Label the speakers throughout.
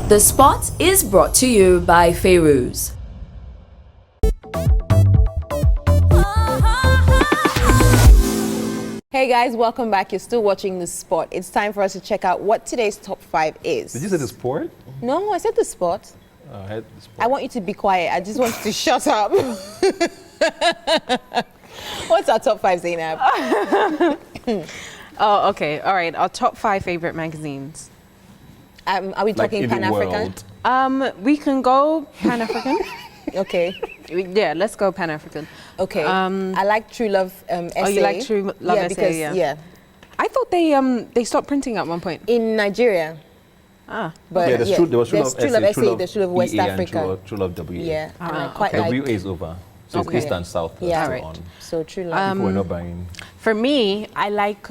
Speaker 1: The Spot is brought to you by Feiruz.
Speaker 2: Hey guys, welcome back. You're still watching The Spot. It's time for us to check out what today's top 5 is.
Speaker 3: Did you say the sport?
Speaker 2: No, I said The Spot.
Speaker 3: I had the sport.
Speaker 2: I want you to be quiet. I just want you to shut up. What's our top 5, Zainab?
Speaker 4: Oh, okay. All right. Our top 5 favorite magazines.
Speaker 2: Are we talking
Speaker 3: in the
Speaker 2: Pan-African?
Speaker 3: world.
Speaker 4: We can go Pan-African.
Speaker 2: Okay.
Speaker 4: Yeah, let's go Pan-African.
Speaker 2: Okay. I like True Love essay.
Speaker 4: Oh, you like True Love essay?
Speaker 2: Because,
Speaker 4: Yeah. I thought they stopped printing at one point.
Speaker 2: In Nigeria.
Speaker 4: Ah.
Speaker 2: But
Speaker 3: Yeah, there was True Love
Speaker 2: essay, there's True Love West
Speaker 3: EA and
Speaker 2: Africa.
Speaker 3: True Love WA.
Speaker 2: Yeah. And I
Speaker 4: Ah,
Speaker 2: quite
Speaker 4: okay.
Speaker 2: like.
Speaker 3: WA is over. So
Speaker 4: Okay.
Speaker 3: it's East and South.
Speaker 2: Yeah.
Speaker 3: Still
Speaker 4: Right.
Speaker 3: on.
Speaker 2: So True Love.
Speaker 3: People were not buying.
Speaker 4: For me, I like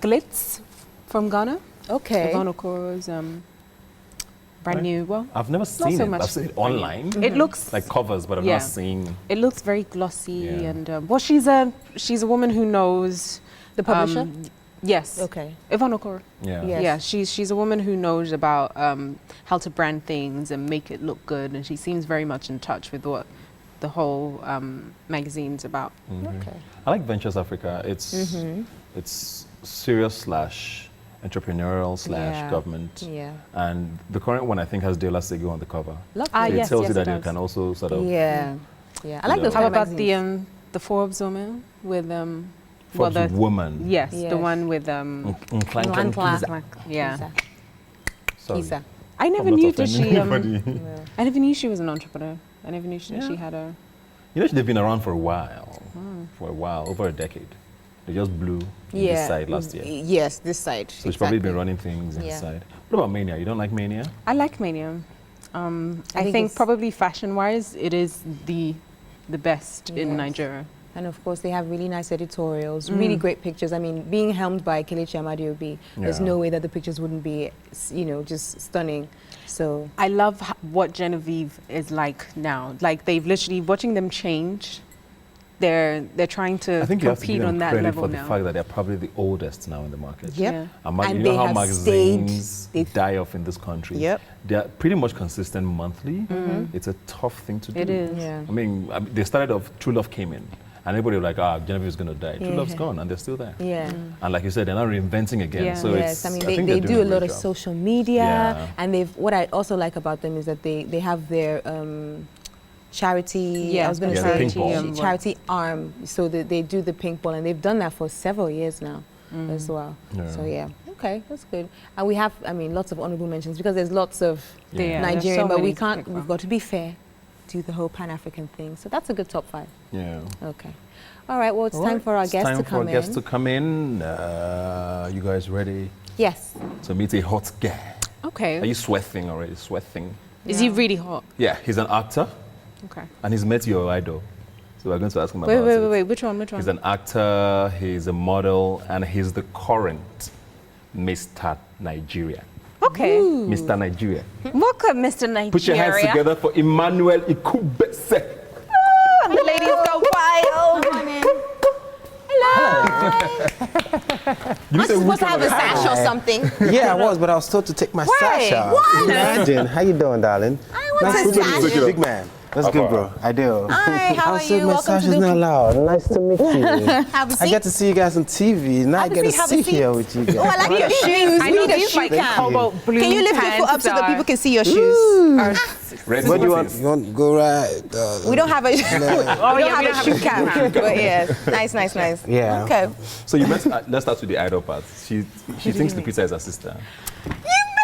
Speaker 4: Glitz from Ghana.
Speaker 2: Okay.
Speaker 4: Ebony's brand
Speaker 3: Right.
Speaker 4: new. Well,
Speaker 3: I've never
Speaker 4: not
Speaker 3: seen
Speaker 4: so
Speaker 3: it.
Speaker 4: much
Speaker 3: I've seen it online.
Speaker 4: it looks
Speaker 3: Like covers, but I've
Speaker 4: Yeah.
Speaker 3: not seen.
Speaker 4: It looks very glossy,
Speaker 3: Yeah.
Speaker 4: and well, she's a woman who knows
Speaker 2: The publisher?
Speaker 4: Yes.
Speaker 2: Okay.
Speaker 4: Ebony.
Speaker 3: Yeah.
Speaker 2: Yeah.
Speaker 4: Yeah, she's a woman who knows about how to brand things and make it look good, and she seems very much in touch with what the whole magazine's about.
Speaker 2: Okay.
Speaker 3: I like Ventures Africa. It's serious / entrepreneurial /
Speaker 2: Yeah.
Speaker 3: government.
Speaker 2: Yeah.
Speaker 3: And the current one I think has Dela Segu on the cover.
Speaker 2: Lovely.
Speaker 4: Ah,
Speaker 3: So
Speaker 4: yes,
Speaker 3: it tells
Speaker 4: yes,
Speaker 3: you that
Speaker 4: it
Speaker 3: you
Speaker 4: does.
Speaker 3: can also sort of
Speaker 2: Yeah. Yeah. I like
Speaker 3: You
Speaker 2: those
Speaker 3: know.
Speaker 4: How
Speaker 2: kind of
Speaker 4: about
Speaker 2: magazines.
Speaker 4: the Forbes woman with
Speaker 3: Forbes woman.
Speaker 4: yes,
Speaker 2: Yes.
Speaker 4: the one with
Speaker 3: Nklankan
Speaker 2: Nklankan.
Speaker 3: Kiza.
Speaker 4: yeah.
Speaker 2: Isa.
Speaker 3: Sorry.
Speaker 2: Isa.
Speaker 4: I
Speaker 3: I'm
Speaker 4: never
Speaker 3: not
Speaker 4: knew that
Speaker 3: offending
Speaker 4: she
Speaker 3: anybody.
Speaker 4: I never knew she was an entrepreneur. I never knew she had a
Speaker 3: You know, they've been around for a while, over a decade. They just blew in this side last year.
Speaker 2: Yes, this side.
Speaker 3: So she's probably been running things inside. What about Mania? You don't like Mania?
Speaker 4: I like Mania. I
Speaker 2: think
Speaker 4: think
Speaker 2: it's-
Speaker 4: probably fashion-wise, it is the best in
Speaker 2: Yes.
Speaker 4: Nigeria.
Speaker 2: And of course, they have really nice editorials, really great pictures. I mean, being helmed by Kelechi Amadiobi, there's
Speaker 3: Yeah.
Speaker 2: no way that the pictures wouldn't be, just stunning. So,
Speaker 4: I love what Genevieve is like now. Like they've literally watching them change. They're trying to
Speaker 3: I think you have to give
Speaker 4: compete
Speaker 3: them
Speaker 4: on that
Speaker 3: credit
Speaker 4: level
Speaker 3: for the
Speaker 4: now.
Speaker 3: fact that they're probably the oldest now in the market.
Speaker 2: yep.
Speaker 4: Yeah.
Speaker 3: You
Speaker 2: And
Speaker 3: know
Speaker 2: they
Speaker 3: how
Speaker 2: have
Speaker 3: magazines
Speaker 2: stayed-
Speaker 3: die off in this country?
Speaker 2: Yep.
Speaker 3: They're pretty much consistent monthly. It's a tough thing to do.
Speaker 4: It is.
Speaker 2: Yeah.
Speaker 3: I mean, they started off, True Love came in, and everybody was like, Genevieve is going to die. True Love's gone, and they're still there.
Speaker 2: Yeah.
Speaker 3: And like you said, they're not reinventing again.
Speaker 4: Yeah.
Speaker 3: So
Speaker 2: Yes,
Speaker 3: it's,
Speaker 2: I mean,
Speaker 3: think
Speaker 2: they
Speaker 3: they're
Speaker 2: do
Speaker 3: doing
Speaker 2: a lot
Speaker 3: great
Speaker 2: of
Speaker 3: job.
Speaker 2: social media.
Speaker 3: Yeah.
Speaker 2: And what I also like about them is that they have their charity,
Speaker 4: Yeah,
Speaker 2: I was going to
Speaker 3: Yeah, the
Speaker 2: say
Speaker 3: pink ball.
Speaker 2: charity arm. So they do the pink ball, and they've done that for several years now as well.
Speaker 3: Yeah.
Speaker 2: So yeah, okay, that's good. And we have, I mean, lots of honorable mentions because there's lots of
Speaker 3: Yeah.
Speaker 4: Yeah, there's
Speaker 2: Nigerian,
Speaker 4: so
Speaker 2: but we
Speaker 4: many
Speaker 2: can't,
Speaker 4: to pick
Speaker 2: we've
Speaker 4: from.
Speaker 2: got to be fair, do the whole Pan-African thing. So that's a good top 5.
Speaker 3: Yeah.
Speaker 2: Okay. All right, well, it's
Speaker 3: All
Speaker 2: time
Speaker 3: right,
Speaker 2: for our
Speaker 3: it's
Speaker 2: guests
Speaker 3: time
Speaker 2: to
Speaker 3: for
Speaker 2: come
Speaker 3: our guests
Speaker 2: in.
Speaker 3: to come in. You guys ready
Speaker 2: Yes.
Speaker 3: to meet a hot guy? Are
Speaker 4: Okay.
Speaker 3: you sweating already? Sweating?
Speaker 4: Is he really hot?
Speaker 3: Yeah, he's an actor,
Speaker 4: Okay.
Speaker 3: and he's met your idol. So we're going to ask him
Speaker 4: Wait,
Speaker 3: about
Speaker 4: wait,
Speaker 3: it.
Speaker 4: wait, wait. Which one? Which one?
Speaker 3: He's an actor, he's a model, and he's the current Mr. Nigeria.
Speaker 4: Okay.
Speaker 3: Mr. Nigeria.
Speaker 4: Welcome, Mr. Nigeria.
Speaker 3: Put your hands together for Emmanuel Ikubese.
Speaker 4: And the ladies go wild.
Speaker 3: You
Speaker 2: I'm supposed to have a sash or something.
Speaker 5: Yeah, I was, but I was told to take my sash out.
Speaker 2: What?
Speaker 5: Imagine. How you doing, darling?
Speaker 2: I want
Speaker 5: Nice
Speaker 2: a
Speaker 5: to meet
Speaker 2: sash.
Speaker 5: you, big man. That's good, bro. I do.
Speaker 2: Hi, how
Speaker 5: I
Speaker 2: are
Speaker 5: said
Speaker 2: you?
Speaker 5: my
Speaker 2: Welcome
Speaker 5: sash
Speaker 2: to
Speaker 5: is
Speaker 2: the
Speaker 5: not loud. Nice to meet you.
Speaker 2: Have a seat.
Speaker 5: I get to see you guys on TV. Now I
Speaker 2: Have a
Speaker 5: get to
Speaker 2: seat, have a
Speaker 5: sit
Speaker 2: seat.
Speaker 5: here with you guys.
Speaker 2: Oh, I like your shoes.
Speaker 4: I
Speaker 2: We
Speaker 4: know
Speaker 2: need a
Speaker 4: these
Speaker 2: shoe
Speaker 4: like
Speaker 2: cam.
Speaker 4: cobalt blue
Speaker 2: Can you lift your foot up so that people can see your shoes?
Speaker 3: Ready
Speaker 5: What
Speaker 3: for
Speaker 5: do you want?
Speaker 3: this?
Speaker 5: You want to go right?
Speaker 2: We don't have a,
Speaker 4: Oh,
Speaker 2: we
Speaker 4: yeah,
Speaker 2: don't have a shoe cam. But yeah, nice.
Speaker 5: Yeah.
Speaker 2: Okay.
Speaker 3: So you met, let's start with the idol part. She thinks Lupita is her sister.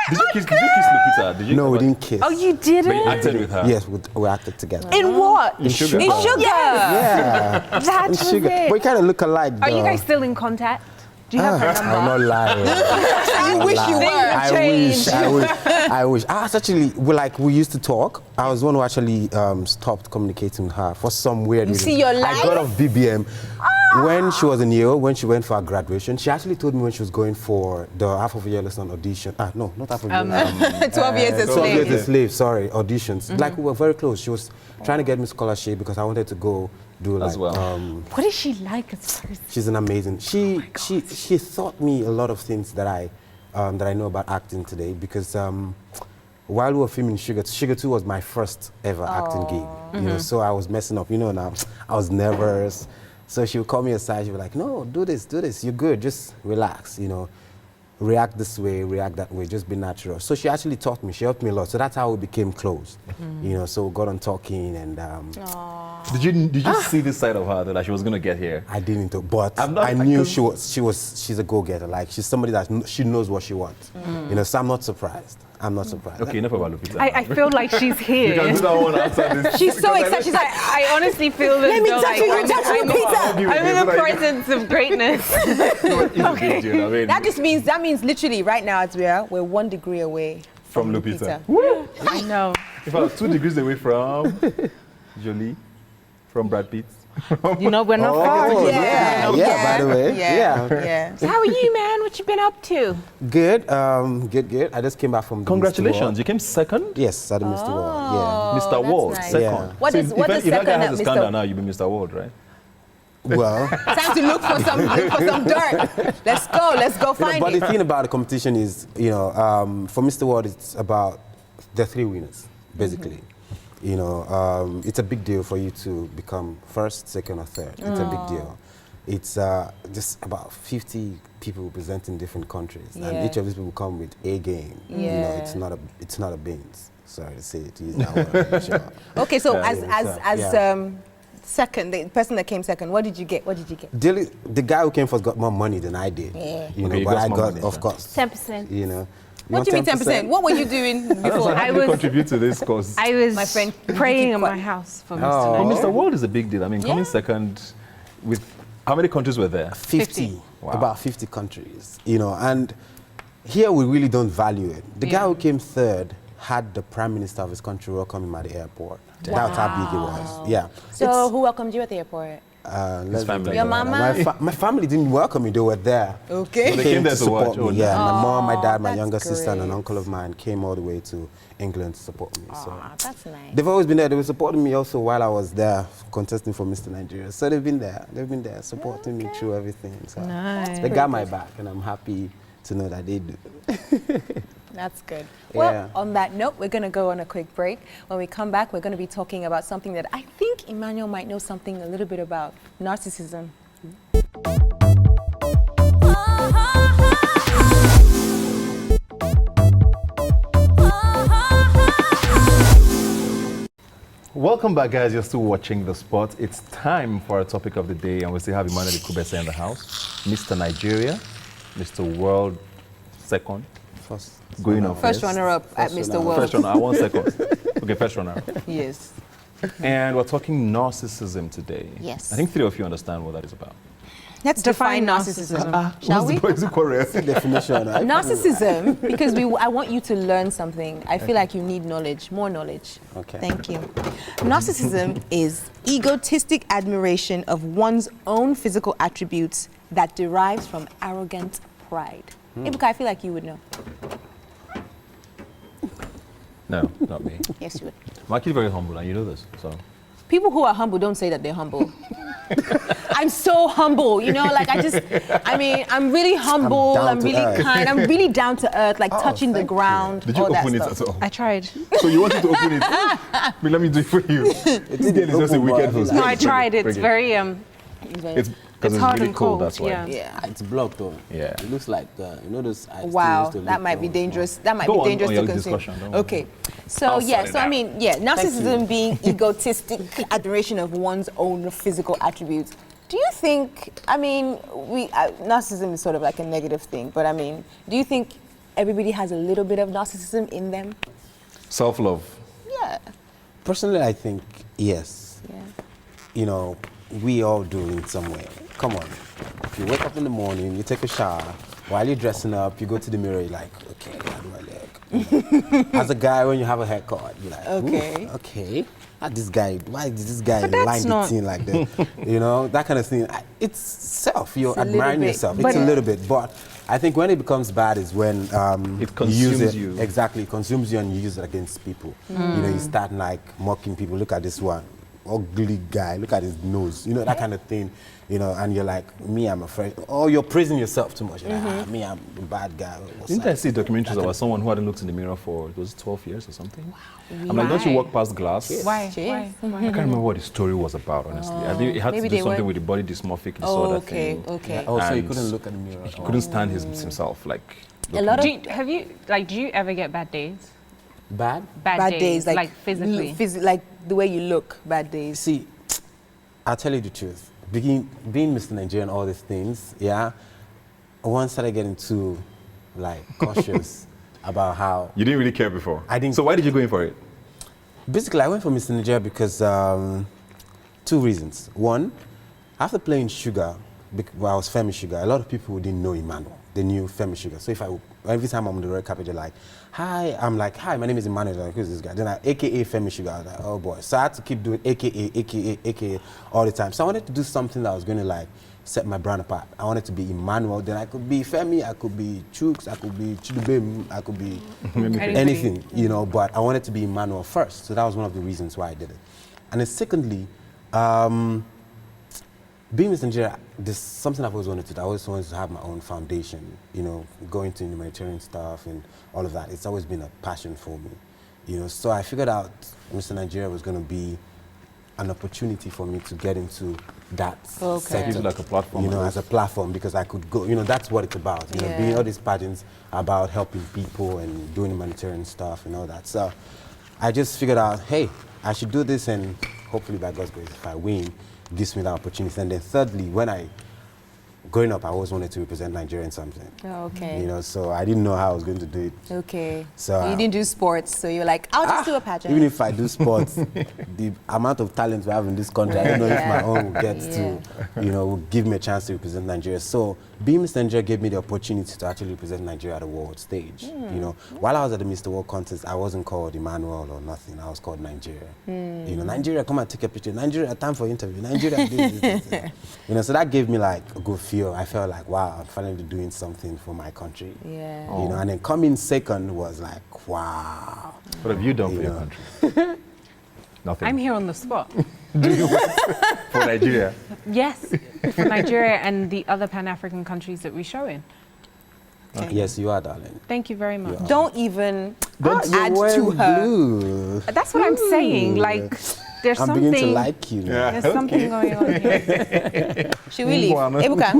Speaker 3: Did you kiss Lupita? Did you
Speaker 5: No, we
Speaker 3: ever-
Speaker 5: didn't kiss.
Speaker 4: Oh, you
Speaker 3: But you
Speaker 4: didn't?
Speaker 3: acted with her?
Speaker 5: Yes, we acted together.
Speaker 4: In what?
Speaker 3: In Sugar.
Speaker 4: In Sugar.
Speaker 5: Yeah.
Speaker 4: That was
Speaker 5: Sugar.
Speaker 4: it.
Speaker 5: We kind of look alike, though.
Speaker 4: Are you guys still in contact? Do you have her number?
Speaker 5: I'm not lying.
Speaker 2: I wish you were.
Speaker 5: I wish. We used to talk. I was the one who actually stopped communicating with her for some weird reason.
Speaker 2: see your
Speaker 5: I
Speaker 2: life?
Speaker 5: got off BBM. When she was in Yale, when she went for her graduation, she actually told me when she was going for the half of a year lesson audition. No, not half of a year.
Speaker 2: 12 years a
Speaker 5: 12 years
Speaker 2: slave.
Speaker 5: a slave, sorry, auditions. Like, we were very close. She was trying to get me scholarship because I wanted to go do like,
Speaker 3: As well.
Speaker 4: What is she like as far as...
Speaker 5: she's an amazing. She taught me a lot of things that I know about acting today because while we were filming Sugar 2, Sugar 2 was my first ever acting gig. You know, so I was messing up. You know, now I was nervous. So she would call me aside. She'd be like, "No, do this. You're good. Just relax. You know, react this way, react that way. Just be natural." So she actually taught me. She helped me a lot. So that's how we became close. You know, so we got on talking and.
Speaker 3: Did you see this side of her that she was going to get here?
Speaker 5: I didn't, but I knew she's a go-getter. Like, she's somebody that she knows what she wants. You know, so I'm not surprised. I'm not surprised.
Speaker 3: Okay, enough about Lupita.
Speaker 4: I feel like she's here.
Speaker 3: You can do that one after this.
Speaker 2: She's so excited. She's like,
Speaker 4: I honestly feel as
Speaker 2: let me
Speaker 4: though
Speaker 2: touch you,
Speaker 4: I'm in the presence of greatness.
Speaker 3: Okay.
Speaker 2: that means literally right now we're 1 degree away
Speaker 3: From Lupita.
Speaker 4: I know.
Speaker 3: In fact, 2 degrees away from Jolie, from Brad Pitt.
Speaker 4: You know, we're not far.
Speaker 5: Oh, yeah, by the way.
Speaker 2: Yeah.
Speaker 4: So how are you, man? What you been up to?
Speaker 5: Good, good. I just came back from the
Speaker 3: Congratulations,
Speaker 5: Mr.
Speaker 3: you came second?
Speaker 5: Yes, at the Mr. World,
Speaker 3: Mr.
Speaker 2: that's
Speaker 3: World,
Speaker 2: nice.
Speaker 3: second.
Speaker 5: Yeah.
Speaker 2: What
Speaker 3: So
Speaker 2: is
Speaker 3: if that
Speaker 2: second
Speaker 3: guy
Speaker 2: at
Speaker 3: has a
Speaker 2: Mr.
Speaker 3: scandal now, you'll be Mr. World, right?
Speaker 5: Well,
Speaker 2: Time to look for some dirt. Let's go find
Speaker 5: but
Speaker 2: it.
Speaker 5: the thing about the competition is, you know, for Mr. World, it's about the 3 winners, basically. You know, it's a big deal for you to become first, second, or third. It's a big deal. It's just about 50 people representing different countries, and each of these people come with a game. You know, it's not a beans. Sorry to say it, to use that word. Sure.
Speaker 2: Okay, so second, the person that came second, what did you get?
Speaker 5: The guy who came first got more money than I did.
Speaker 2: Yeah.
Speaker 5: You know,
Speaker 3: Okay, you
Speaker 5: but
Speaker 3: got
Speaker 5: I
Speaker 3: more
Speaker 5: got,
Speaker 3: money,
Speaker 5: of course.
Speaker 4: 10%.
Speaker 5: You know.
Speaker 2: What do you mean 10%? What were you doing before?
Speaker 3: How did you contribute to this cause?
Speaker 4: I was
Speaker 2: My friend,
Speaker 4: praying
Speaker 2: you
Speaker 4: in
Speaker 2: keep
Speaker 4: my house for Mr.
Speaker 3: Well,
Speaker 4: Nigeria.
Speaker 3: Mr. World is a big deal. I mean, coming second with, how many countries were there?
Speaker 5: 50.
Speaker 3: Wow.
Speaker 5: About 50 countries. You know, and here we really don't value it. The guy who came third had the Prime Minister of his country welcome him at the airport. That's how big it was. Yeah.
Speaker 2: So who welcomed you at the airport?
Speaker 3: His family.
Speaker 2: Your mama?
Speaker 5: My family didn't welcome me, they were there.
Speaker 2: Okay.
Speaker 3: So they came there to
Speaker 5: support
Speaker 3: watch.
Speaker 5: me.
Speaker 3: Oh,
Speaker 5: Yeah, my mom, my dad, my
Speaker 2: that's
Speaker 5: younger sister, and an
Speaker 2: great.
Speaker 5: uncle of mine came all the way to England to support me. So
Speaker 2: That's nice.
Speaker 5: they've always been there. They were supporting me also while I was there contesting for Mr. Nigeria. So they've been there supporting me through everything. So
Speaker 4: Nice.
Speaker 5: they got my back, and I'm happy to know that they do.
Speaker 2: That's good.
Speaker 5: Yeah.
Speaker 2: Well, on that note, we're going to go on a quick break. When we come back, we're going to be talking about something that I think Emmanuel might know something a little bit about, narcissism.
Speaker 3: Welcome back, guys. You're still watching The Spot. It's time for our topic of the day, and we still have Emmanuel Ikubese in the house. Mr. Nigeria, Mr. World, second. Going on
Speaker 2: First runner-up at Mr. World.
Speaker 3: First runner, 1 second. Okay, first runner.
Speaker 2: Yes.
Speaker 3: And we're talking narcissism today.
Speaker 2: Yes.
Speaker 3: I think 3 of you understand what that is about.
Speaker 2: Let's define narcissism. Shall we?
Speaker 3: Is it correct?
Speaker 5: Definition. Right?
Speaker 2: Narcissism, because I want you to learn something. I feel like you need knowledge, more knowledge.
Speaker 5: Okay.
Speaker 2: Thank you. Narcissism is egotistic admiration of one's own physical attributes that derives from arrogant pride. Ebuka, I feel like you would know.
Speaker 3: No, not me.
Speaker 2: Yes, you would.
Speaker 3: I'm actually very humble, and you know this. So
Speaker 2: People who are humble don't say that they're humble. I'm so humble, you know, like I'm really humble, I'm really kind, I'm really down to earth, like touching the ground.
Speaker 3: did you
Speaker 2: all that
Speaker 3: open it
Speaker 2: stuff.
Speaker 3: at all?
Speaker 4: I tried.
Speaker 3: So you wanted to open it? But let me do it for you. This girl is just a wicked host.
Speaker 4: No, I tried. It's very
Speaker 3: It's because it's
Speaker 4: hard
Speaker 3: really
Speaker 4: and
Speaker 3: cold,
Speaker 4: cold,
Speaker 3: that's why.
Speaker 4: yeah.
Speaker 2: Yeah.
Speaker 5: It's blocked though.
Speaker 3: Yeah.
Speaker 5: It looks like, you know those ice
Speaker 2: Wow,
Speaker 5: things
Speaker 2: that might be dangerous. That might
Speaker 3: Go
Speaker 2: be
Speaker 3: on
Speaker 2: dangerous
Speaker 3: your
Speaker 2: to consume.
Speaker 3: discussion, don't worry.
Speaker 2: Okay, so
Speaker 3: I'll
Speaker 2: yeah,
Speaker 3: sort it
Speaker 2: so I
Speaker 3: out.
Speaker 2: mean, yeah, narcissism being egotistic adoration of one's own physical attributes. Do you think? I mean, narcissism is sort of like a negative thing, but I mean, do you think everybody has a little bit of narcissism in them?
Speaker 3: Self-love.
Speaker 2: Yeah.
Speaker 5: Personally, I think yes.
Speaker 2: Yeah.
Speaker 5: You know, we all do in some way. Come on. If you wake up in the morning, you take a shower, while you're dressing up, you go to the mirror, you're like, okay, how do I look? As a guy, when you have a haircut, you're like,
Speaker 2: Okay.
Speaker 5: Okay. Why did this guy
Speaker 4: But that's
Speaker 5: line the
Speaker 4: not-
Speaker 5: thing like that? You know, that kind of thing. It's self. You're
Speaker 2: It's a little
Speaker 5: admiring
Speaker 2: bit,
Speaker 5: yourself.
Speaker 2: but-
Speaker 5: It's a little bit. But I think when it becomes bad is when
Speaker 3: It
Speaker 5: you use
Speaker 3: consumes
Speaker 5: it.
Speaker 3: you.
Speaker 5: Exactly. It consumes you and you use it against people. You know, you start like mocking people. Look at this one. ugly guy. Look at his nose. You know, that kind of thing. You know, and you're like, me, I'm afraid. Oh, you're praising yourself too much. Like, me, I'm a bad guy.
Speaker 3: Didn't I see documentaries about someone who hadn't looked in the mirror for, it was 12 years or something? Wow. I'm like, don't you walk past glass?
Speaker 4: Why?
Speaker 3: I can't remember what the story was about, honestly. I think it had to do something with the body dysmorphic disorder thing.
Speaker 2: Okay.
Speaker 5: Oh, so you couldn't look at the mirror.
Speaker 3: He couldn't stand himself. Like,
Speaker 2: A lot of
Speaker 4: do you ever get bad days?
Speaker 5: Bad?
Speaker 2: bad days,
Speaker 4: like physically.
Speaker 2: Like the way you look, bad days.
Speaker 5: See, I'll tell you the truth. Being Mr. Nigeria and all these things, yeah, once started getting too, like, cautious about how...
Speaker 3: you didn't really care before?
Speaker 5: I didn't.
Speaker 3: So why did you go in for it?
Speaker 5: Basically, I went for Mr. Nigeria because 2 reasons. One, after playing Sugar, when I was Femi Sugar, a lot of people didn't know Emmanuel. They knew Femi Sugar. So every time I'm on the red carpet, they're like, hi, I'm like, hi, my name is Emmanuel. Like, who's this guy? Then AKA Femi Sugar. I was like, oh boy. So I had to keep doing AKA all the time. So I wanted to do something that was going to like set my brand apart. I wanted to be Emmanuel. Then I could be Femi, I could be Chooks, I could be Chidubem, I could be anything, you know, but I wanted to be Emmanuel first. So that was one of the reasons why I did it. And then secondly, being Miss Nigeria, there's something I've always wanted to do. I always wanted to have my own foundation, you know, going to humanitarian stuff and all of that. It's always been a passion for me, you know. So I figured out Mr. Nigeria was going to be an opportunity for me to get into that sector.
Speaker 3: Use it like a platform.
Speaker 5: You know, as a platform, because I could go, you know, that's what it's about. You know, being all these pageants about helping people and doing humanitarian stuff and all that. So I just figured out, hey, I should do this, and hopefully by God's grace, if I win, gives me that opportunity. And then thirdly, growing up, I always wanted to represent Nigeria in something.
Speaker 2: Oh, okay.
Speaker 5: You know, so I didn't know how I was going to do it.
Speaker 2: Okay.
Speaker 5: So
Speaker 2: you didn't do sports, so you're like, I'll just do a pageant.
Speaker 5: Even if I do sports, the amount of talent we have in this country, I don't know if my own will get to, you know, will give me a chance to represent Nigeria. So being Mr. Nigeria gave me the opportunity to actually represent Nigeria at the world stage. You know, while I was at the Mr. World contest, I wasn't called Emmanuel or nothing. I was called Nigeria. You know, Nigeria, come and take a picture. Nigeria, time for interview. Nigeria, this. You know, so that gave me like a good feel. I felt like, wow, I'm finally doing something for my country.
Speaker 2: Yeah.
Speaker 5: You know, and then coming second was like, wow.
Speaker 3: What have you done for your country? Nothing.
Speaker 4: I'm here on the spot.
Speaker 3: Do you work for Nigeria?
Speaker 4: Yes, for Nigeria and the other Pan-African countries that we show in.
Speaker 2: Okay.
Speaker 5: Yes, you are, darling.
Speaker 4: Thank you very much.
Speaker 2: Don't even
Speaker 5: Don't
Speaker 2: add to her.
Speaker 5: blue.
Speaker 4: That's what I'm saying. Like, there's
Speaker 5: I'm
Speaker 4: something.
Speaker 5: beginning to like you.
Speaker 4: There's something going on here.
Speaker 2: Should we leave? Ebuka,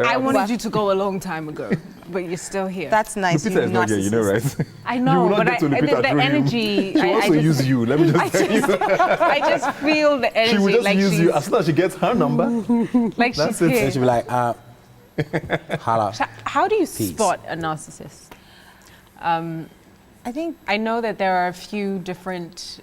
Speaker 4: I wanted you to go a long time ago, but you're still here.
Speaker 2: that's nice.
Speaker 3: Lupita is not here, you know, right?
Speaker 4: I
Speaker 3: You
Speaker 4: know,
Speaker 3: will not
Speaker 4: but
Speaker 3: get to Lupita
Speaker 4: the
Speaker 3: through him.
Speaker 4: energy.
Speaker 3: She will also use you, let me just tell you.
Speaker 4: I just feel the energy.
Speaker 3: She will just
Speaker 4: like
Speaker 3: use
Speaker 4: she's,
Speaker 3: you as soon as she gets her number.
Speaker 4: like
Speaker 3: That's
Speaker 4: she's
Speaker 3: it.
Speaker 4: here.
Speaker 5: And she'll be like, holla.
Speaker 4: So how do you
Speaker 5: Peace.
Speaker 4: spot a narcissist?
Speaker 2: I think
Speaker 4: I know that there are a few different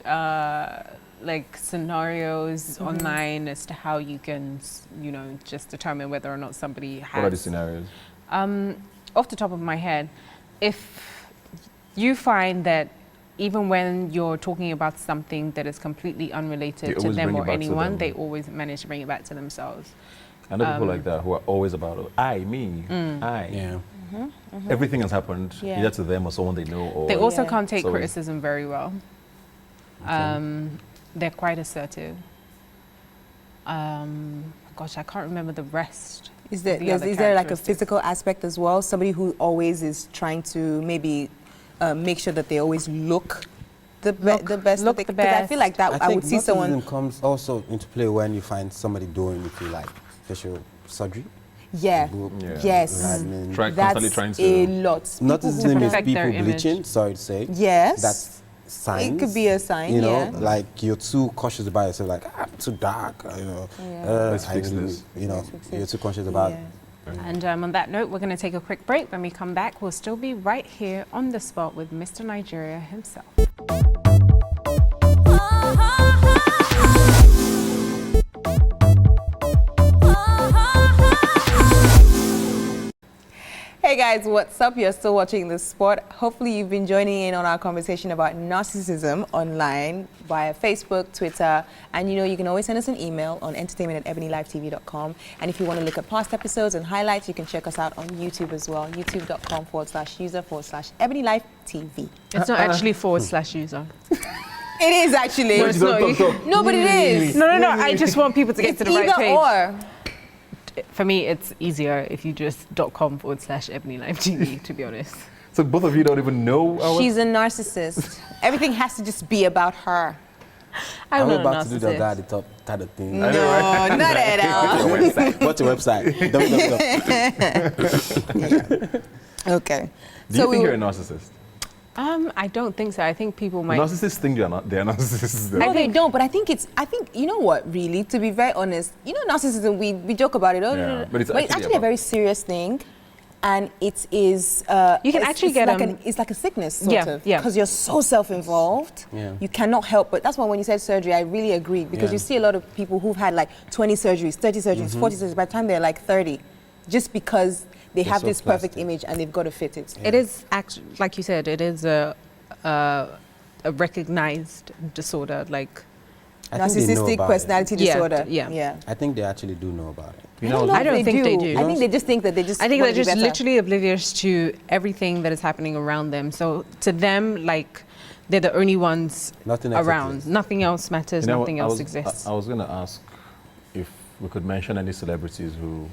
Speaker 4: like scenarios online as to how you can, you know, just determine whether or not somebody has.
Speaker 3: What are the scenarios?
Speaker 4: Off the top of my head, if you find that even when you're talking about something that is completely unrelated to
Speaker 3: always
Speaker 4: them
Speaker 3: bring it
Speaker 4: or
Speaker 3: back to
Speaker 4: anyone,
Speaker 3: them.
Speaker 4: they always manage to bring it back to themselves.
Speaker 3: I know people like that who are always about, I, me, I.
Speaker 5: Yeah.
Speaker 3: Everything has happened
Speaker 2: Yeah.
Speaker 3: either to them or someone they know. Or
Speaker 4: They also
Speaker 2: Yeah.
Speaker 4: can't take
Speaker 3: So-
Speaker 4: criticism very well. They're quite assertive. Gosh, I can't remember the rest.
Speaker 2: is there
Speaker 4: The other
Speaker 2: is there like a
Speaker 4: characteristics.
Speaker 2: physical aspect as well? Somebody who always is trying to maybe make sure that they always look the best.
Speaker 4: look the
Speaker 2: Because I feel like that I would see someone.
Speaker 5: narcissism comes also into play when you find somebody doing it through like facial surgery.
Speaker 2: Yeah.
Speaker 5: Book,
Speaker 3: Yeah.
Speaker 2: Yes.
Speaker 5: admin.
Speaker 3: constantly trying
Speaker 2: That's
Speaker 3: to.
Speaker 2: a lot.
Speaker 5: Narcissism is
Speaker 4: protect their
Speaker 5: people
Speaker 4: image.
Speaker 5: bleaching, sorry to say.
Speaker 2: Yes.
Speaker 5: That's signs.
Speaker 2: It could be a sign.
Speaker 5: You know,
Speaker 2: yeah.
Speaker 5: like you're too cautious about yourself, like, I'm too dark, you know.
Speaker 2: Yeah.
Speaker 3: Let's fix
Speaker 5: I really-
Speaker 3: this.
Speaker 5: You know,
Speaker 2: Let's fix
Speaker 5: you're
Speaker 2: it.
Speaker 5: too conscious about
Speaker 2: Yeah.
Speaker 4: And on that note, we're going to take a quick break. When we come back, we'll still be right here on the spot with Mr. Nigeria himself.
Speaker 2: Hey guys, what's up? You're still watching The Spot. Hopefully you've been joining in on our conversation about narcissism online via Facebook, Twitter, and you know you can always send us an email on entertainment@EbonyLiveTv.com. And if you want to look at past episodes and highlights, you can check us out on YouTube as well, youtube.com/user/EbonyLifeTV.
Speaker 4: It's not actually /user.
Speaker 2: It is actually.
Speaker 3: No, it's not.
Speaker 2: No, but it is.
Speaker 4: No. I just want people to get to the right page.
Speaker 2: Or.
Speaker 4: For me, it's easier if you just .com/EbonyLifeTV, to be honest.
Speaker 3: So both of you don't even know our...
Speaker 2: She's a narcissist. Everything has to just be about her.
Speaker 4: I'm
Speaker 5: I'm
Speaker 4: not
Speaker 5: about
Speaker 4: a
Speaker 5: to do the
Speaker 4: narcissist.
Speaker 5: guy at the top kind of thing.
Speaker 2: No, not at all.
Speaker 5: What's your website? www.
Speaker 2: Okay.
Speaker 3: Do you think you're a narcissist?
Speaker 4: I don't think so. I think people might.
Speaker 3: Narcissists think they're narcissists.
Speaker 2: No, they don't, but I think, you know what, really, to be very honest, you know, narcissism, we joke about it,
Speaker 3: Yeah, but it's
Speaker 2: actually
Speaker 3: actually
Speaker 2: a very serious thing. And it is...
Speaker 4: You can actually get
Speaker 2: it's like a sickness, sort
Speaker 4: Yeah,
Speaker 2: of.
Speaker 4: yeah.
Speaker 2: Because you're so self-involved.
Speaker 5: Yeah.
Speaker 2: You cannot help. But that's why when you said surgery, I really agree. Because
Speaker 5: Yeah.
Speaker 2: you see a lot of people who've had like 20 surgeries, 30 surgeries, 40 surgeries, by the time they're like 30, just because they have
Speaker 5: so
Speaker 2: this perfect
Speaker 5: plastic.
Speaker 2: image and they've got to fit it.
Speaker 4: It is actually, like you said, it is a recognized disorder. Like,
Speaker 5: I think they know
Speaker 2: Narcissistic
Speaker 5: about
Speaker 2: personality
Speaker 4: Yeah,
Speaker 2: disorder.
Speaker 4: yeah.
Speaker 5: I think they actually do know about it.
Speaker 3: You know,
Speaker 4: I don't think they do.
Speaker 2: I think they just think that they just
Speaker 4: I think
Speaker 2: wanna
Speaker 4: they're
Speaker 2: be
Speaker 4: just
Speaker 2: better.
Speaker 4: literally oblivious to everything that is happening around them. So to them, like, they're the only ones
Speaker 5: Nothing else
Speaker 4: around.
Speaker 5: exists.
Speaker 4: Nothing else matters.
Speaker 3: You know,
Speaker 4: nothing
Speaker 3: I
Speaker 4: else
Speaker 3: was-
Speaker 4: exists.
Speaker 3: I was going to ask if we could mention any celebrities who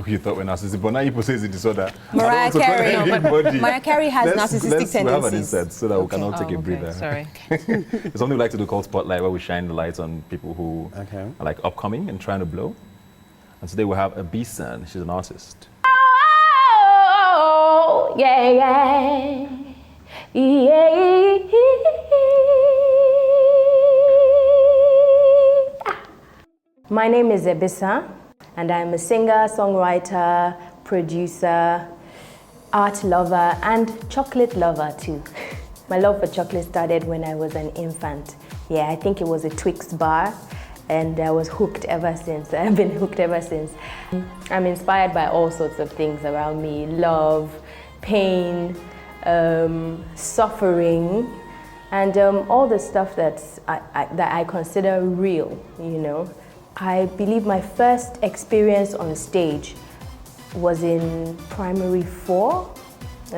Speaker 3: you thought were narcissistic, but now you say it's a disorder.
Speaker 2: Mariah
Speaker 3: I don't want to
Speaker 2: Carey.
Speaker 3: call
Speaker 2: No, but
Speaker 3: anybody.
Speaker 2: Mariah Carey has narcissistic
Speaker 3: We have an
Speaker 2: tendencies.
Speaker 3: insert so that we can all take a
Speaker 4: Oh,
Speaker 3: breather.
Speaker 4: Sorry.
Speaker 3: It's something we like to do called Spotlight, where we shine the lights on people who
Speaker 5: Okay.
Speaker 3: are like upcoming and trying to blow. And today we have Ebisa. She's an artist.
Speaker 6: Oh, yeah, yeah, yeah. My name is Ebisa, and I'm a singer, songwriter, producer, art lover, and chocolate lover too. My love for chocolate started when I was an infant. Yeah, I think it was a Twix bar, and I was hooked ever since. I've been hooked ever since. I'm inspired by all sorts of things around me: love, pain, suffering, and all the stuff that I consider real, you know. I believe my first experience on stage was in primary 4,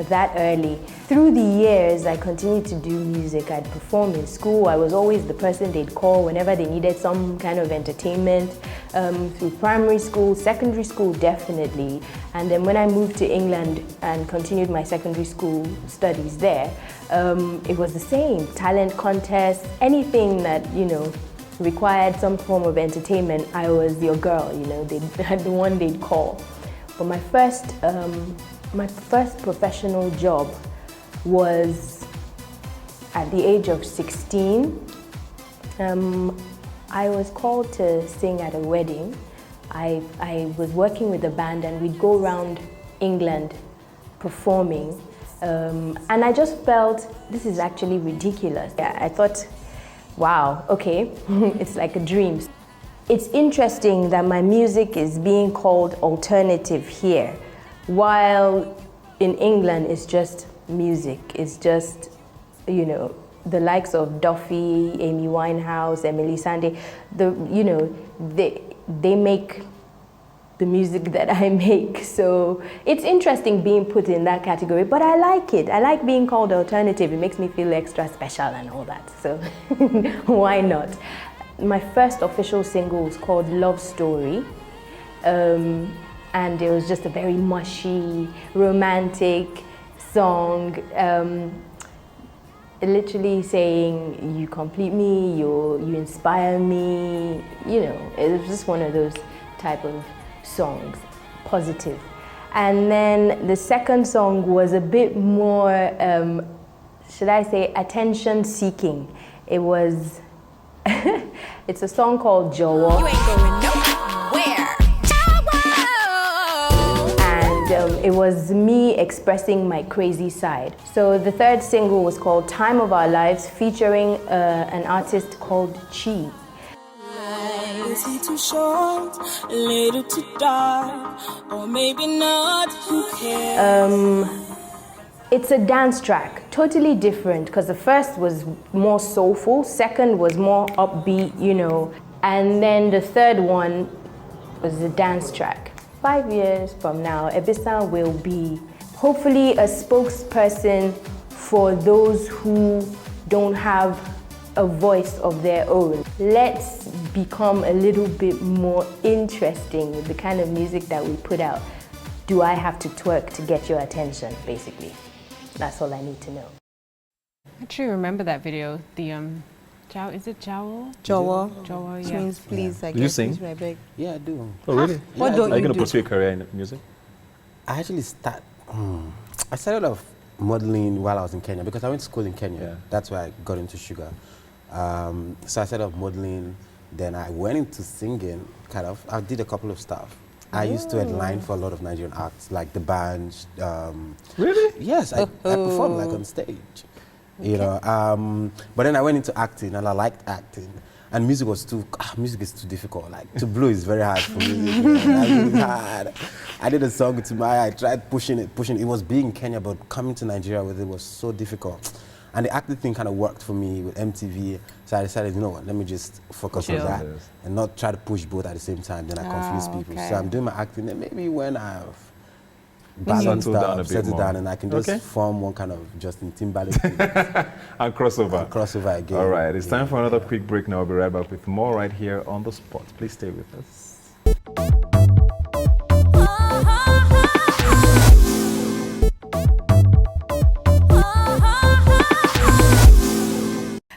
Speaker 6: that early. Through the years, I continued to do music. I'd perform in school. I was always the person they'd call whenever they needed some kind of entertainment. Through primary school, secondary school, definitely. And then when I moved to England and continued my secondary school studies there, it was the same. Talent contests, anything that, you know, required some form of entertainment, I was your girl, you know, the one they'd call. But my first professional job was at the age of 16. I was called to sing at a wedding. I was working with a band and we'd go around England performing. And I just felt, this is actually ridiculous. Yeah, I thought, wow, okay, it's like a dream. It's interesting that my music is being called alternative here, while in England it's just music. It's just, you know, the likes of Duffy, Amy Winehouse, Emily Sandé, you know, they make the music that I make. So it's interesting being put in that category, but I like it. I like being called alternative. It makes me feel extra special and all that, so why not? My first official single was called Love Story, and it was just a very mushy, romantic song, literally saying, you complete me, you inspire me, you know, it was just one of those type of songs, positive. And then the second song was a bit more, should I say, attention seeking. It was, it's a song called Jowo.
Speaker 2: You ain't going nowhere.
Speaker 6: And it was me expressing my crazy side. So the third single was called Time of Our Lives, featuring an artist called Chi.
Speaker 7: Is he too short, a little too dark, or maybe not? Who cares?
Speaker 6: It's a dance track, totally different, because the first was more soulful, second was more upbeat, you know, and then the third one was a dance track. 5 years from now, Ebisa will be hopefully a spokesperson for those who don't have a voice of their own. Let's become a little bit more interesting with the kind of music that we put out. Do I have to twerk to get your attention, basically? That's all I need to know.
Speaker 4: I actually remember that video. The is it Jowo?
Speaker 2: Jowo.
Speaker 4: Jowo,
Speaker 2: Which
Speaker 4: yeah.
Speaker 2: means please, I
Speaker 3: Do you
Speaker 2: guess,
Speaker 3: sing?
Speaker 2: please, I beg.
Speaker 5: Yeah, I do.
Speaker 3: Oh, really?
Speaker 2: What don't
Speaker 3: Are you
Speaker 2: you
Speaker 3: going to
Speaker 2: do?
Speaker 3: pursue a career in music?
Speaker 5: I actually I started off modeling while I was in Kenya because I went to school in Kenya.
Speaker 3: Yeah.
Speaker 5: That's why I got into sugar. So I started off modeling, then I went into singing, kind of. I did a couple of stuff. I used to headline for a lot of Nigerian acts, like the band.
Speaker 3: Really?
Speaker 5: Yes, I performed like on stage. You know, but then I went into acting and I liked acting. And music is too difficult. Like to blow is very hard for music. Really hard. I did a song with Timaya, I tried pushing it. It was big in Kenya, but coming to Nigeria with it was so difficult. And the acting thing kind of worked for me with MTV. So I decided, you know what, let me just focus on that and not try to push both at the same time. Then I confuse people.
Speaker 2: Okay.
Speaker 5: So I'm doing my acting, and maybe when I've balanced out, settled down, and I can just form one kind of Justin Timberlake
Speaker 3: And crossover.
Speaker 5: and crossover again.
Speaker 3: All right, it's time for another quick break now. We'll be right back with more right here on The Spot. Please stay with us.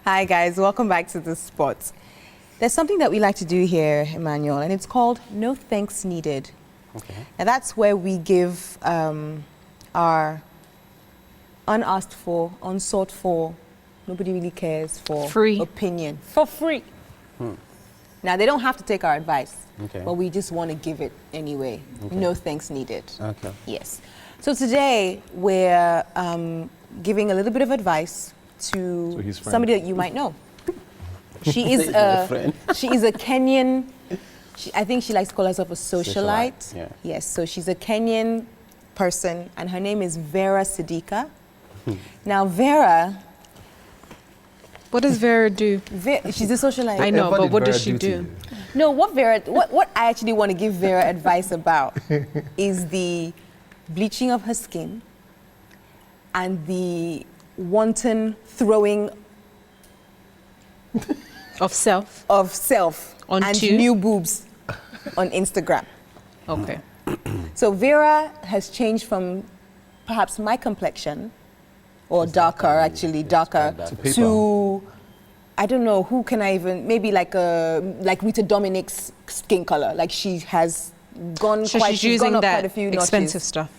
Speaker 2: Hi guys, welcome back to The Spot. There's something that we like to do here, Emmanuel, and it's called No Thanks Needed.
Speaker 5: Okay.
Speaker 2: And that's where we give our unasked for, unsought for, nobody really cares for
Speaker 4: Free.
Speaker 2: opinion for free. Now, they don't have to take our advice,
Speaker 5: Okay.
Speaker 2: but we just want to give it anyway. No thanks needed.
Speaker 5: Okay.
Speaker 2: Yes. So today, we're giving a little bit of advice to
Speaker 3: his friend.
Speaker 2: somebody that you might know. She is
Speaker 5: My friend.
Speaker 2: she is a Kenyan. I think she likes to call herself a socialite.
Speaker 5: Socialite, yeah.
Speaker 2: Yes. So she's a Kenyan person, and her name is Vera Sidika. Now, Vera,
Speaker 4: What does Vera do?
Speaker 2: she's a socialite.
Speaker 4: I know,
Speaker 3: What
Speaker 4: but
Speaker 3: did
Speaker 4: what does
Speaker 3: Vera
Speaker 4: she
Speaker 3: do to
Speaker 4: do?
Speaker 3: you?
Speaker 2: No, what I actually want to give Vera advice about is the bleaching of her skin and the wanton throwing
Speaker 4: Of self?
Speaker 2: of self and
Speaker 4: Onto?
Speaker 2: new boobs on Instagram.
Speaker 4: Okay.
Speaker 2: So Vera has changed from perhaps my complexion, or darker, actually darker,
Speaker 5: To
Speaker 2: to I don't know, who can I even, maybe like Rita Dominic's skin color. Like she has gone
Speaker 4: So
Speaker 2: quite,
Speaker 4: she's
Speaker 2: she's gone
Speaker 4: using
Speaker 2: up
Speaker 4: that
Speaker 2: quite a few
Speaker 4: expensive
Speaker 2: notches.
Speaker 4: stuff.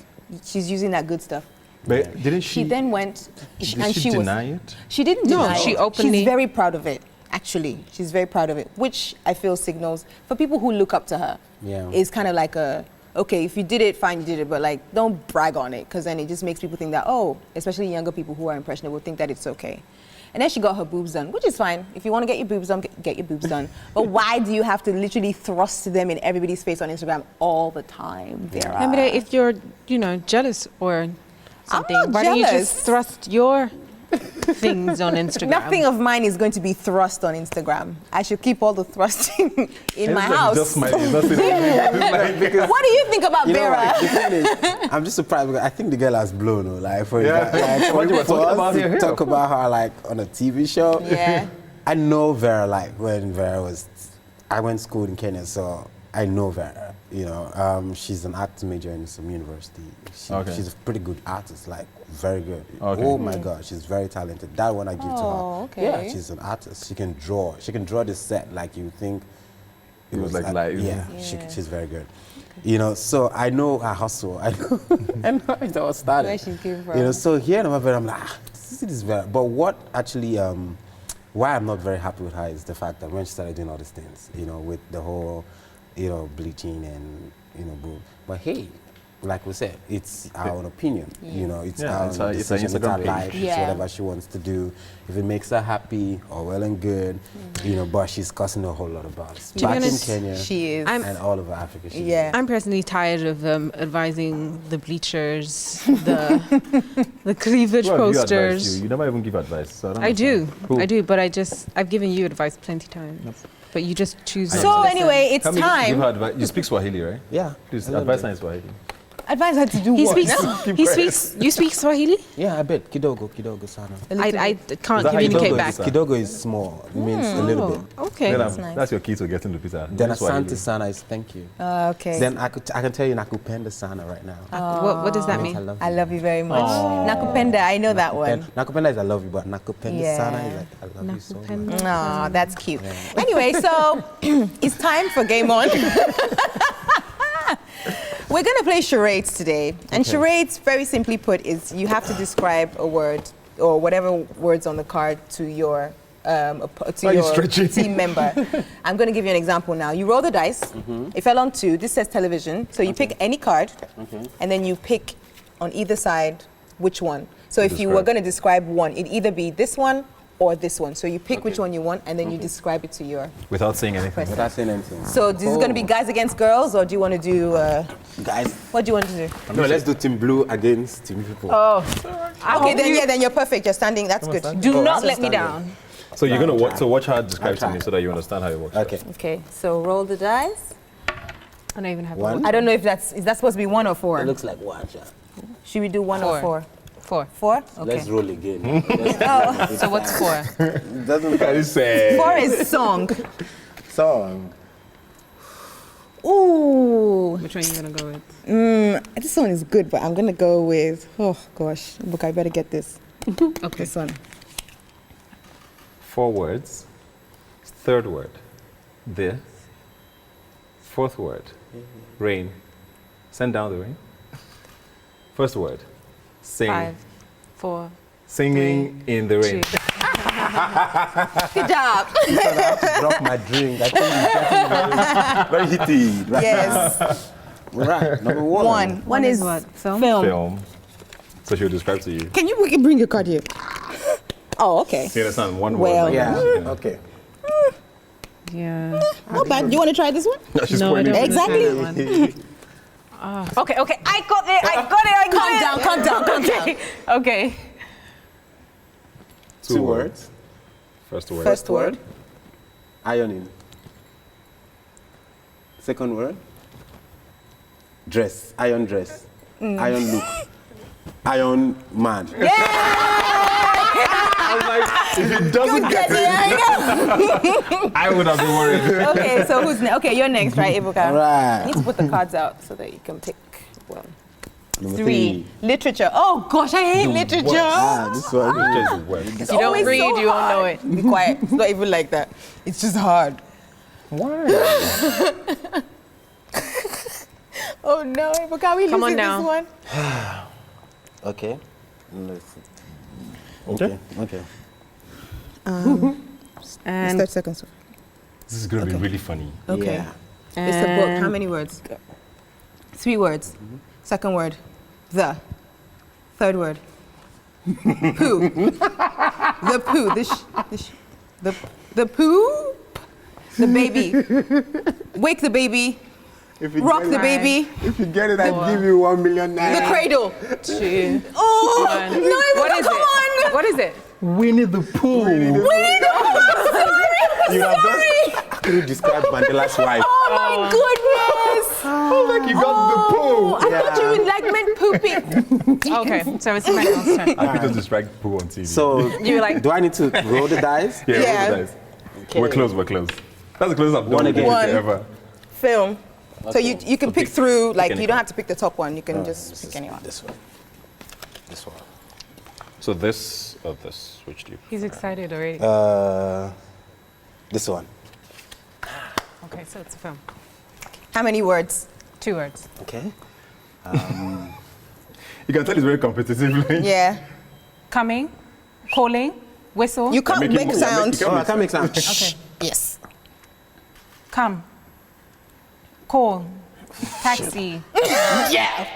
Speaker 2: She's using that good stuff.
Speaker 3: But didn't
Speaker 2: She
Speaker 3: she?
Speaker 2: then went,
Speaker 3: Did she deny it?
Speaker 2: She didn't
Speaker 4: No,
Speaker 2: deny
Speaker 4: she
Speaker 2: it.
Speaker 4: openly-
Speaker 2: She's very proud of it, actually. She's very proud of it, which I feel signals, for people who look up to her,
Speaker 5: Yeah.
Speaker 2: is kind of like a, okay, if you did it, fine, you did it, but like, don't brag on it, because then it just makes people think that, oh, especially younger people who are impressionable think that it's okay. And then she got her boobs done, which is fine. If you want to get your boobs done, get your boobs done. But why do you have to literally thrust them in everybody's face on Instagram all the time, Vera?
Speaker 4: Lamide, if you're, jealous or something,
Speaker 2: not
Speaker 4: why don't you
Speaker 2: jealous.
Speaker 4: just thrust your things on Instagram?
Speaker 2: Nothing of mine is going to be thrust on Instagram. I should keep all the thrusting in my house.
Speaker 3: Just smiling. Nothing. Like,
Speaker 2: What do you think about
Speaker 5: You know
Speaker 2: Vera?
Speaker 5: what, the thing is, I'm just surprised because I think the girl has blown. Like for
Speaker 3: Yeah.
Speaker 5: like,
Speaker 3: What you were
Speaker 5: for
Speaker 3: talking
Speaker 5: us
Speaker 3: about
Speaker 5: to
Speaker 3: here.
Speaker 5: talk about her like on a TV show.
Speaker 2: Yeah.
Speaker 5: I know Vera like when Vera was. I went to school in Kenya, so I know Vera. She's an acting major in some university. She's a pretty good artist, like very good.
Speaker 3: Okay.
Speaker 5: Oh my God, she's very talented. That one I give to her.
Speaker 2: Oh, okay.
Speaker 5: Yeah, she's an artist. She can draw. She can draw this set like you think.
Speaker 3: It was like live.
Speaker 5: Yeah, she's very good. So I know her hustle. I know how it all started.
Speaker 2: Where she came from.
Speaker 5: So here in America, I'm like, this is very. But what actually, why I'm not very happy with her is the fact that when she started doing all these things, with the whole, bleaching and, boob. But hey, like we said, it's our own opinion. It's
Speaker 3: Yeah,
Speaker 5: our
Speaker 3: it's
Speaker 5: own
Speaker 3: her
Speaker 5: decision, it's
Speaker 3: Instagram
Speaker 5: our
Speaker 3: page.
Speaker 5: life, it's
Speaker 2: Yeah.
Speaker 5: whatever she wants to do. If it makes her happy, or well and good, but she's causing a whole lot of buzz.
Speaker 4: To be
Speaker 5: Back in
Speaker 4: honest,
Speaker 5: Kenya
Speaker 2: She is.
Speaker 5: and all over Africa. She's
Speaker 2: Yeah.
Speaker 4: I'm personally tired of advising the bleachers, the cleavage
Speaker 3: Who have you
Speaker 4: posters.
Speaker 3: advised you? You never even give advice. So
Speaker 4: I do,
Speaker 3: Who?
Speaker 4: I do, but I've given you advice plenty times.
Speaker 3: Yep.
Speaker 4: But you just choose not to
Speaker 2: So
Speaker 4: listen.
Speaker 2: anyway, it's
Speaker 3: Help me give her
Speaker 2: time.
Speaker 3: advice. You speak Swahili, right?
Speaker 5: Yeah.
Speaker 3: Please,
Speaker 5: a little
Speaker 3: advice
Speaker 5: bit.
Speaker 3: in Swahili.
Speaker 2: Advise her to do
Speaker 4: He
Speaker 2: what?
Speaker 4: speaks. You speak Swahili?
Speaker 5: Yeah, I bet. Kidogo sana.
Speaker 4: I can't
Speaker 3: that how you
Speaker 4: communicate
Speaker 3: Kidogo
Speaker 4: back.
Speaker 3: is?
Speaker 5: Kidogo is small. It means a little bit.
Speaker 4: Okay.
Speaker 3: That's,
Speaker 2: nice.
Speaker 3: that's your key to getting Lupita.
Speaker 5: Then
Speaker 3: That's what I
Speaker 5: asante
Speaker 3: do.
Speaker 5: sana is thank you.
Speaker 2: Okay.
Speaker 5: Then I can tell you nakupenda sana right now.
Speaker 4: What does that
Speaker 5: It means
Speaker 4: mean?
Speaker 2: I love you very much. Nakupenda, I know that one.
Speaker 5: Nakupenda is I love you, but nakupenda
Speaker 2: Yeah.
Speaker 5: sana is like I love you so much.
Speaker 2: Aw, that's cute. Anyway, so it's time for Game On. We're going to play charades today. And charades, very simply put, is you have to describe a word or whatever words on the card to your team member. I'm going to give you an example now. You roll the dice. It fell on 2. This says television. So you pick any card, and then you pick on either side which one. So if you were going to describe one, it'd either be this one or this one. So you pick which one you want, and then you describe it to your...
Speaker 3: Without saying anything.
Speaker 5: Without saying anything.
Speaker 2: So this is going to be guys against girls, or do you want to do...
Speaker 5: Guys.
Speaker 2: What do you want to do?
Speaker 5: No, let's do team blue against team purple.
Speaker 2: Okay, then you're perfect. You're standing. That's good.
Speaker 4: Do not let me down.
Speaker 3: So you're going to watch how it describes to me so that you understand how it works.
Speaker 5: Okay.
Speaker 2: Okay, so roll the dice.
Speaker 4: I don't even have
Speaker 5: One.
Speaker 4: one.
Speaker 2: I don't know if is that supposed to be 1 or 4?
Speaker 5: It looks like one. Yeah.
Speaker 2: Should we do 1 or 4?
Speaker 4: 4.
Speaker 2: 4? Okay.
Speaker 5: Let's roll again.
Speaker 4: So what's 4?
Speaker 5: Doesn't
Speaker 3: Can you say?
Speaker 2: 4 is song.
Speaker 5: song.
Speaker 2: Ooh.
Speaker 4: Which one are you gonna go with?
Speaker 2: This one is good, but I'm going to go with... Oh, gosh. Look, I better get this.
Speaker 4: Okay.
Speaker 2: This one.
Speaker 3: 4 words. 3rd word, this. 4th word, rain. Send down the rain. 1st word, sing.
Speaker 4: 5, 4.
Speaker 3: Singing in the rain.
Speaker 2: Good job.
Speaker 5: I have to drop my drink. I think it's very heated. Right?
Speaker 2: Yes.
Speaker 5: Right. Number 1.
Speaker 2: One is
Speaker 4: what? Film?
Speaker 3: Film. So she'll describe to you.
Speaker 2: Can you bring your card here? Oh, okay.
Speaker 3: You understand? One
Speaker 2: Well,
Speaker 3: word.
Speaker 5: Yeah. Okay.
Speaker 4: Yeah.
Speaker 2: Not bad. Do you want to try this one?
Speaker 3: No, she's
Speaker 4: No, I
Speaker 3: pointing.
Speaker 4: don't
Speaker 2: Exactly.
Speaker 4: understand that one. Okay. I got it.
Speaker 2: Calm down.
Speaker 4: Okay. Okay.
Speaker 3: 2
Speaker 5: words.
Speaker 3: 1st word.
Speaker 2: First word.
Speaker 5: Ironing. 2nd word. Dress. Iron dress. Iron look. Iron man.
Speaker 3: I was like, if it doesn't get it, I would have been worried.
Speaker 2: Okay, so who's next? Okay, you're next, right, Ebuka?
Speaker 5: All right.
Speaker 2: You need to put the cards out so that you can pick one.
Speaker 5: Number
Speaker 2: 3. Literature. Oh gosh, I hate literature.
Speaker 5: This one.
Speaker 3: Just a word.
Speaker 2: It's
Speaker 4: You don't
Speaker 2: always
Speaker 4: read,
Speaker 2: so
Speaker 4: you won't know
Speaker 2: hard.
Speaker 4: it.
Speaker 2: Be quiet. It's not even like that. It's just hard.
Speaker 3: Why?
Speaker 2: Oh no, Ebuka, we
Speaker 4: Come on
Speaker 2: losing
Speaker 4: now.
Speaker 2: this one?
Speaker 5: Okay. Let's see.
Speaker 3: Okay.
Speaker 5: Okay.
Speaker 4: And
Speaker 2: 30 seconds.
Speaker 3: This is going to be really funny.
Speaker 2: Okay.
Speaker 5: Yeah.
Speaker 2: It's a book. How many words? 3 words. 2nd word. The. 3rd word. Poo. The poo. The poo. The baby. Wake the baby. Rock the baby.
Speaker 5: If you get it, I give you 1 million naira.
Speaker 2: The cradle.
Speaker 4: 2.
Speaker 2: Oh,
Speaker 4: 1.
Speaker 2: no,
Speaker 4: What is
Speaker 2: come
Speaker 4: it?
Speaker 2: on.
Speaker 4: What is it?
Speaker 3: Winnie the Pooh.
Speaker 5: You have just you described Mandela's wife.
Speaker 2: Oh my goodness.
Speaker 3: Like you got the poo.
Speaker 2: I thought you would like meant pooping.
Speaker 4: Okay, so it's Emmanuel's turn.
Speaker 3: I could just distract poo on TV.
Speaker 5: So,
Speaker 4: You like-
Speaker 5: do I need to roll the dice?
Speaker 3: yeah,
Speaker 2: Yeah.
Speaker 3: roll the dice. We're close. That's the closest I've done
Speaker 5: One
Speaker 3: with
Speaker 5: again.
Speaker 3: anything
Speaker 2: One.
Speaker 3: ever.
Speaker 2: Film. So you can
Speaker 3: So
Speaker 2: pick
Speaker 3: pick-
Speaker 2: through, like
Speaker 3: any
Speaker 2: you don't
Speaker 3: card.
Speaker 2: have to pick the top one. You can just pick any one.
Speaker 5: This one. This one.
Speaker 3: So this or this, which do you?
Speaker 4: He's excited already.
Speaker 5: This one.
Speaker 4: Okay, so it's a film.
Speaker 2: How many words?
Speaker 4: 2 words.
Speaker 5: Okay.
Speaker 3: You can tell he's very competitive.
Speaker 2: Yeah.
Speaker 4: Coming, calling, whistle.
Speaker 2: You can't
Speaker 3: Make it
Speaker 2: make
Speaker 3: more-
Speaker 2: sound.
Speaker 3: make it-
Speaker 5: Oh, I can't make sound.
Speaker 4: Okay.
Speaker 2: Yes.
Speaker 4: Come. Call. Taxi.
Speaker 2: Yeah.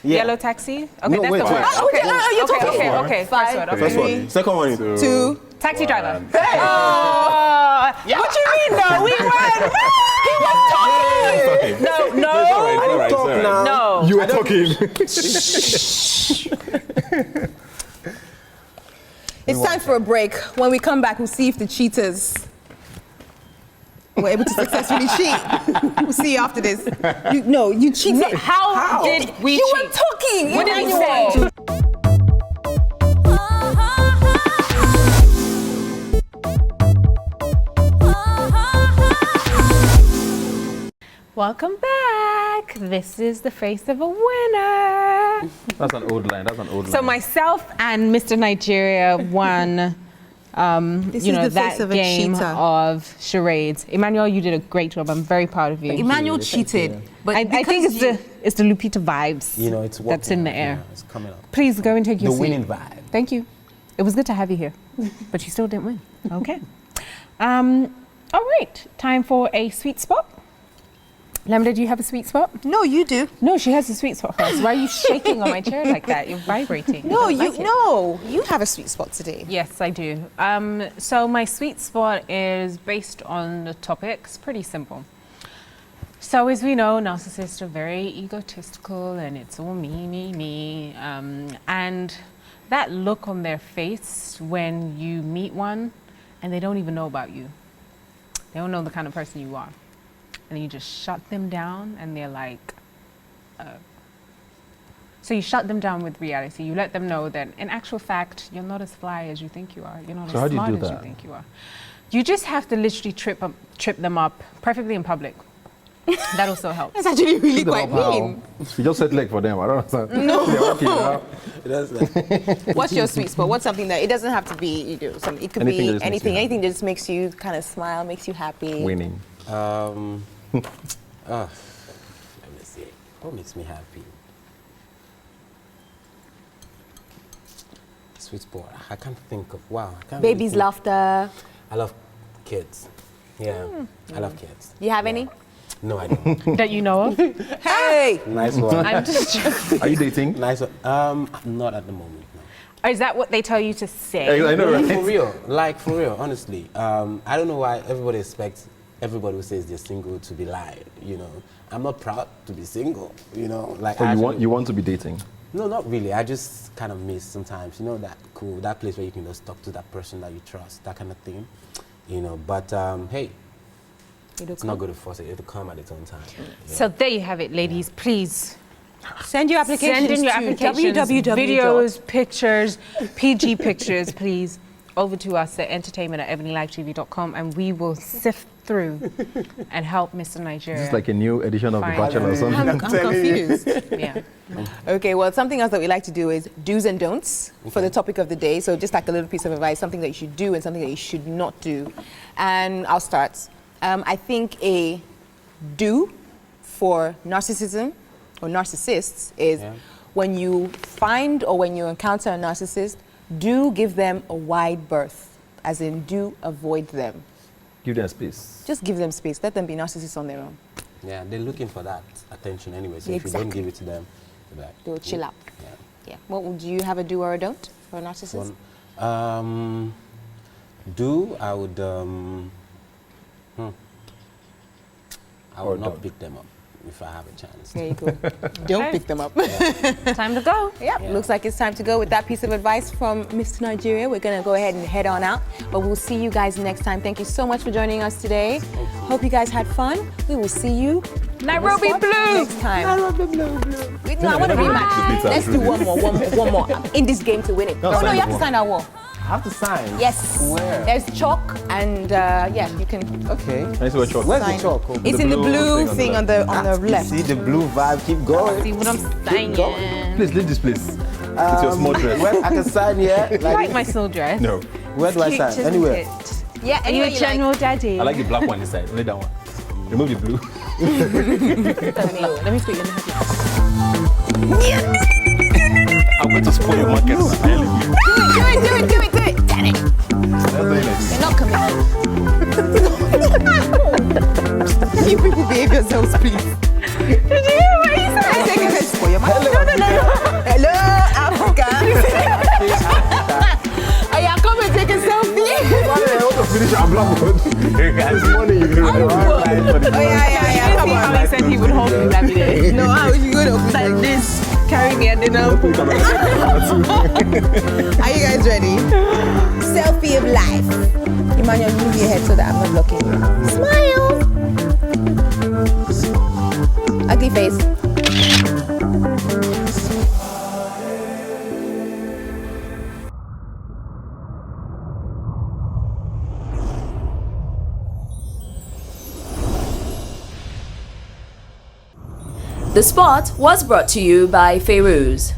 Speaker 4: Yellow taxi. Okay,
Speaker 5: No,
Speaker 4: that's
Speaker 5: wait,
Speaker 4: the
Speaker 5: wait.
Speaker 4: word.
Speaker 2: Oh, okay, you're
Speaker 4: okay,
Speaker 2: talking.
Speaker 4: okay. First word. Okay.
Speaker 5: First
Speaker 2: Three.
Speaker 5: one. Second one.
Speaker 2: 2.
Speaker 4: Taxi driver.
Speaker 2: Oh, what you mean? No, we won. He was talking.
Speaker 3: Okay.
Speaker 4: No.
Speaker 3: It's all right.
Speaker 5: Talk now.
Speaker 4: No.
Speaker 3: You were talking.
Speaker 2: It's time for a break. When we come back, we'll see if the cheaters were able to successfully cheat. We'll see you after this. You cheated.
Speaker 4: How did we
Speaker 2: You
Speaker 4: cheat?
Speaker 2: were talking.
Speaker 4: What did we
Speaker 2: Emmanuel.
Speaker 4: say? Welcome back. This is the face of a winner.
Speaker 3: That's an old line.
Speaker 4: So myself and Mr. Nigeria won.
Speaker 2: This is the face
Speaker 4: that
Speaker 2: of a
Speaker 4: game
Speaker 2: cheater.
Speaker 4: of charades. Emmanuel, you did a great job. I'm very proud of you.
Speaker 2: Emmanuel cheated. But
Speaker 4: I think it's the Lupita vibes.
Speaker 5: You know, it's
Speaker 4: that's in the air.
Speaker 5: Yeah, it's coming up.
Speaker 4: Please go and take your
Speaker 5: The
Speaker 4: seat.
Speaker 5: winning vibe.
Speaker 4: Thank you. It was good to have you here, but you still didn't win. Okay. All right. Time for a sweet spot. Lamide, do you have a sweet spot?
Speaker 2: No, you do.
Speaker 4: No, she has a sweet spot for us. Why are you shaking on my chair like that? You're vibrating.
Speaker 2: No,
Speaker 4: I don't like it.
Speaker 2: you have a sweet spot today.
Speaker 4: Yes, I do. So my sweet spot is based on the topic. It's pretty simple. So as we know, narcissists are very egotistical and it's all me. And that look on their face when you meet one and they don't even know about you. They don't know the kind of person you are. And you just shut them down and they're like, so you shut them down with reality. You let them know that in actual fact, you're not as fly as you think you are. You're not
Speaker 3: So how
Speaker 4: as
Speaker 3: do you
Speaker 4: smart
Speaker 3: do
Speaker 4: as you
Speaker 3: that?
Speaker 4: think you are. You just have to literally trip them up, preferably in public. That also helps.
Speaker 2: That's actually really quite mean.
Speaker 3: You just set leg for them. I don't understand. No.
Speaker 2: What's your sweet spot? What's something that it doesn't have to be? It could
Speaker 3: Anything that
Speaker 2: be
Speaker 3: just makes you
Speaker 2: anything.
Speaker 3: happy.
Speaker 2: Anything that just makes you kind of smile, makes you happy.
Speaker 3: Winning.
Speaker 5: Let me see. What makes me happy? Sweet spot. I can't think of. Wow. I can't really
Speaker 2: Baby's
Speaker 5: think.
Speaker 2: laughter.
Speaker 5: I love kids. Yeah, I love kids.
Speaker 2: You have any?
Speaker 5: No, I don't.
Speaker 4: That you know of?
Speaker 2: Hey!
Speaker 5: Nice one.
Speaker 4: I'm just joking.
Speaker 3: Are you dating?
Speaker 5: Nice one. Not at the moment. No.
Speaker 4: Is that what they tell you to say?
Speaker 3: I know, right?
Speaker 5: For real, like for real, honestly. I don't know why everybody expects everybody who says they're single to be lying. You know, I'm not proud to be single. You know, like
Speaker 3: So
Speaker 5: actually-
Speaker 3: you want to be dating?
Speaker 5: No, not really. I just kind of miss sometimes. You know, that place where you can just talk to that person that you trust, that kind of thing. You know, but hey, it's not good to force it. It'll come at its own time. Yeah.
Speaker 4: So there you have it, ladies. Please
Speaker 2: Send your applications
Speaker 4: send in your
Speaker 2: to
Speaker 4: applications,
Speaker 2: www.
Speaker 4: videos, pictures, PG pictures, please, over to us at entertainment@EbonyLifeTV.com, and we will sift through and help Mr. Nigeria.
Speaker 3: This is like a new edition of The
Speaker 4: Fine.
Speaker 3: Bachelor or something.
Speaker 2: I'm confused.
Speaker 4: Yeah.
Speaker 2: Okay, well, something else that we like to do is do's and don'ts for the topic of the day. So just like a little piece of advice, something that you should do and something that you should not do. And I'll start. I think a do for narcissism or narcissists is when you find or when you encounter a narcissist, do give them a wide berth, as in do avoid them.
Speaker 3: Give them space.
Speaker 2: Just give them space. Let them be narcissists on their own.
Speaker 5: Yeah, they're looking for that attention anyway. So if you don't give it to them, they're like,
Speaker 2: They'll chill out.
Speaker 5: Yeah.
Speaker 2: Yeah. What would you have a do or a don't for a narcissist?
Speaker 5: I would I
Speaker 3: Or
Speaker 5: would not
Speaker 3: don't.
Speaker 5: pick them up if I have a chance.
Speaker 2: There you go. Don't pick them up.
Speaker 4: Time to go.
Speaker 2: Yeah, looks like it's time to go with that piece of advice from Mr. Nigeria. We're going to go ahead and head on out, but we'll see you guys next time. Thank you so much for joining us today. Hope you guys had fun. We will see you
Speaker 4: Nairobi
Speaker 2: on the spot
Speaker 4: Blue.
Speaker 2: next time. Nairobi Blue. Wait, no, I want to rematch.
Speaker 3: Lupita,
Speaker 2: Let's do one more. I'm in this game to win it.
Speaker 3: No,
Speaker 2: Oh, no,
Speaker 3: sign
Speaker 2: you have
Speaker 3: the
Speaker 2: to sign our wall.
Speaker 5: I have to sign.
Speaker 2: Yes.
Speaker 5: Where?
Speaker 2: There's chalk and yeah, you can.
Speaker 5: Okay.
Speaker 3: Can you see what chalk?
Speaker 5: Where's
Speaker 2: sign.
Speaker 5: the chalk?
Speaker 2: It's in the blue thing on the left.
Speaker 5: See the blue vibe. Keep going.
Speaker 4: See what I'm saying?
Speaker 3: Please leave this place. It's your small dress.
Speaker 5: Where I can sign here.
Speaker 4: I like my small dress.
Speaker 3: No.
Speaker 5: Where do I
Speaker 4: Cute,
Speaker 5: sign?
Speaker 4: isn't
Speaker 5: Anywhere.
Speaker 4: it?
Speaker 2: Yeah,
Speaker 4: Are you
Speaker 2: anywhere
Speaker 4: a
Speaker 2: you
Speaker 4: general daddy?
Speaker 3: I like the black one inside. Only that one. Remove the blue.
Speaker 4: Let me put you in the
Speaker 3: I'm going to spoil your market.
Speaker 2: Do it. Damn it. You're not coming. Can you people behave yourselves, please? Did you hear what he said? Take a rest for your man. No. Hello, Africa. Oh, yeah, come and take a selfie.
Speaker 3: I want to finish our black one. This morning you will.
Speaker 2: Oh, yeah. Come
Speaker 4: See how
Speaker 2: on.
Speaker 4: he said he would hold me Lamide.
Speaker 2: No, how is you going to
Speaker 4: Like this, carry me at dinner.
Speaker 2: Are you guys ready? selfie of life. Emmanuel, move your head so that I'm not looking. Smile. Ugly face.
Speaker 1: The spot was brought to you by Feroz.